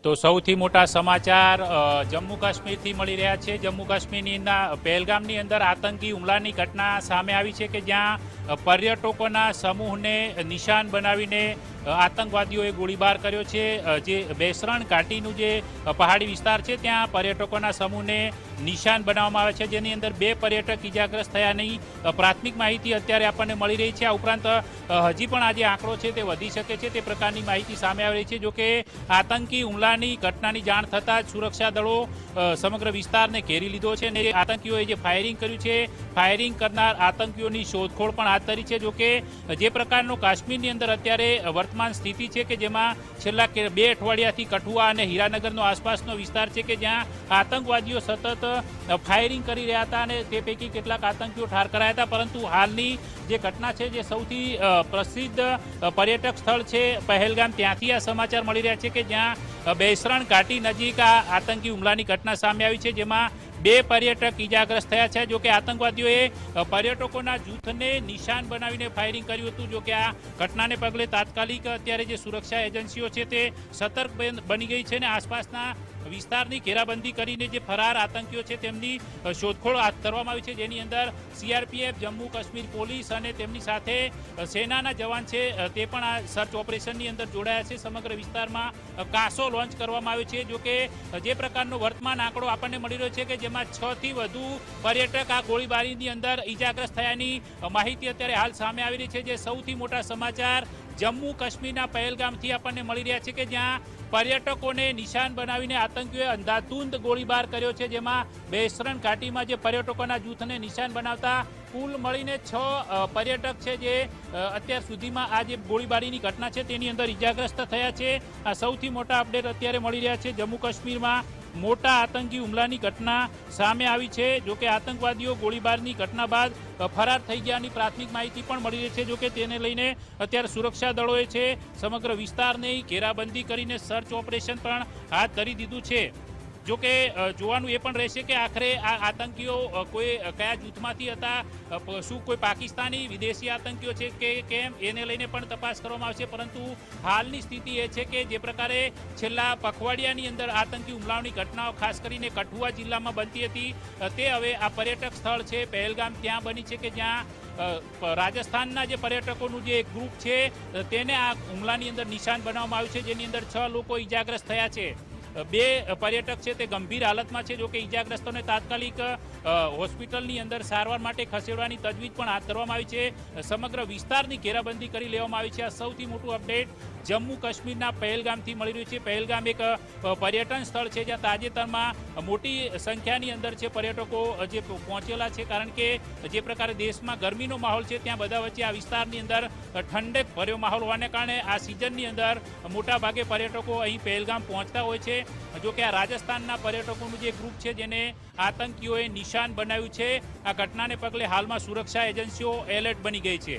તો સૌથી મોટા સમાચાર જમ્મુ કાશ્મીરથી મળી રહ્યા છે। જમ્મુ કાશ્મીરના પહેલગામની અંદર આતંકી હુમલાની ઘટના સામે આવી છે કે જ્યાં પર્યટકોના સમૂહને નિશાન બનાવીને આતંકવાદીઓએ ગોળીબાર કર્યો છે। જે બેસરણ ઘાટીનું જે પહાડી વિસ્તાર છે ત્યાં પર્યટકોના સમૂહને નિશાન બનાવવામાં આવે છે, જેની અંદર 2 પર્યટક ઇજાગ્રસ્ત થયાની પ્રાથમિક માહિતી અત્યારે આપણને મળી રહી છે। આ ઉપરાંત હજી પણ આ જે આંકડો છે તે વધી શકે છે તે પ્રકારની માહિતી સામે આવી રહી છે। જોકે આતંકી હુમલાની ઘટનાની જાણ થતાં જ સુરક્ષા દળો સમગ્ર વિસ્તારને ઘેરી લીધો છે અને આતંકીઓએ જે ફાયરિંગ કર્યું છે, ફાયરિંગ કરનાર આતંકીઓની શોધખોળ પણ હાથ ધરી છે। જોકે જે પ્રકારનો કાશ્મીરની અંદર અત્યારે વર્તમાન સ્થિતિ છે કે જેમાં છેલ્લા 2 અઠવાડિયાથી કઠુઆ અને હીરાનગરનો આસપાસનો વિસ્તાર છે કે જ્યાં આતંકવાદીઓ સતત ફાયરિંગ કરી રહ્યા હતા અને તે પૈકી કેટલાક આતંકીઓ ઠાર કરાયા હતા, પરંતુ હાલની જે ઘટના છે જે સૌથી પ્રસિદ્ધ પર્યટક સ્થળ છે પહેલગામ, ત્યાંથી આ સમાચાર મળી રહ્યા છે કે જ્યાં બેસરણ ઘાટી નજીક આ આતંકી હુમલાની ઘટના સામે આવી છે, જેમાં 2 પર્યટક ઇજાગ્રસ્ત થયા છે। જોકે આતંકવાદીઓએ પર્યટકોના જૂથને નિશાન બનાવીને ફાયરિંગ કર્યું હતું। જોકે આ ઘટનાને પગલે તાત્કાલિક અત્યારે જે સુરક્ષા એજન્સીઓ છે તે સતર્ક બની ગઈ છે અને આસપાસના વિસ્તારની ઘેરાબંધી કરીને જે ફરાર આતંકીઓ છે તેમની શોધખોળ હાથ ધરવામાં આવી છે, જેની અંદર સીઆરપીએફ, જમ્મુ કાશ્મીર પોલીસ અને તેમની સાથે સેનાના જવાન છે તે પણ આ સર્ચ ઓપરેશનની અંદર જોડાયા છે। સમગ્ર વિસ્તારમાં કાસો લોન્ચ કરવામાં આવ્યો છે। જોકે જે પ્રકારનો વર્તમાન આંકડો આપણને મળી રહ્યો છે કે જેમાં 6 થી વધુ પર્યટક આ ગોળીબારીની અંદર ઇજાગ્રસ્ત થયાની માહિતી અત્યારે હાલ સામે આવી રહી છે। જે સૌથી મોટા સમાચાર જમ્મુ કાશ્મીરના પહેલગામથી આપણને મળી રહ્યા છે કે જ્યાં પર્યટકોને નિશાન બનાવીને આતંકીઓએ અંધાધૂંધ ગોળીબાર કર્યો છે, જેમાં બેસરણ ઘાટીમાં જે પર્યટકોના જૂથને નિશાન બનાવતા કુલ મળીને 6 પર્યટક છે જે અત્યાર સુધીમાં આ જે ગોળીબારીની ઘટના છે તેની અંદર ઇજાગ્રસ્ત થયા છે। આ સૌથી મોટા અપડેટ અત્યારે મળી રહ્યા છે। જમ્મુ કાશ્મીરમાં મોટા આતંકી હુમલાની ઘટના સામે આવી છે। જોકે આતંકવાદીઓ ગોળીબારની ઘટના બાદ ફરાર થઈ ગયાની પ્રાથમિક માહિતી પણ મળી રહી છે। જોકે તેને લઈને અત્યારે સુરક્ષા દળોએ છે સમગ્ર વિસ્તારની ઘેરાબંધી કરીને સર્ચ ઓપરેશન પણ હાથ ધરી દીધું છે। જોકે જોવાનું એ પણ રહેશે કે આખરે આ આતંકીઓ કોઈ કયા જૂથમાંથી હતા, શું કોઈ પાકિસ્તાની વિદેશી આતંકીઓ છે કે કેમ, એને લઈને પણ તપાસ કરવામાં આવશે। પરંતુ હાલની સ્થિતિ એ છે કે જે પ્રકારે છેલ્લા પખવાડિયાની અંદર આતંકી હુમલાઓની ઘટનાઓ ખાસ કરીને કઠુઆ જિલ્લામાં બનતી હતી તે હવે આ પર્યટક સ્થળ છે પહેલગામ ત્યાં બની છે કે જ્યાં રાજસ્થાનના જે પર્યટકોનું જે એક ગ્રુપ છે તેને આ હુમલાની અંદર નિશાન બનાવવામાં આવ્યું છે, જેની અંદર 6 લોકો ઇજાગ્રસ્ત થયા છે। 2 પર્યટક છે તે ગંભીર હાલતમાં છે। જોકે ઇજાગ્રસ્તોને તાત્કાલિક હોસ્પિટલની અંદર સારવાર માટે ખસેડવાની તજવીજ પણ હાથ ધરવામાં આવી છે। સમગ્ર વિસ્તારની ઘેરાબંધી કરી લેવામાં આવી છે। આ સૌથી મોટું અપડેટ જમ્મુ કાશ્મીરના પહેલગામથી મળી રહ્યું છે। પહેલગામ એક પર્યટન સ્થળ છે જ્યાં તાજેતરમાં મોટી સંખ્યાની અંદર છે પર્યટકો જે પહોંચેલા છે, કારણ કે જે પ્રકારે દેશમાં ગરમીનો માહોલ છે ત્યાં બધા વચ્ચે આ વિસ્તારની અંદર ઠંડક ભર્યો માહોલ હોવાને કારણે આ સિઝનની અંદર મોટા ભાગે પર્યટકો અહીં પહેલગામ પહોંચતા હોય છે। જોકે આ રાજસ્થાનના પર્યટકોનું જે ગ્રુપ છે જેને આતંકીઓએ નિશાન બનાવ્યું છે, આ ઘટનાને પગલે હાલમાં સુરક્ષા એજન્સીઓ એલર્ટ બની ગઈ છે।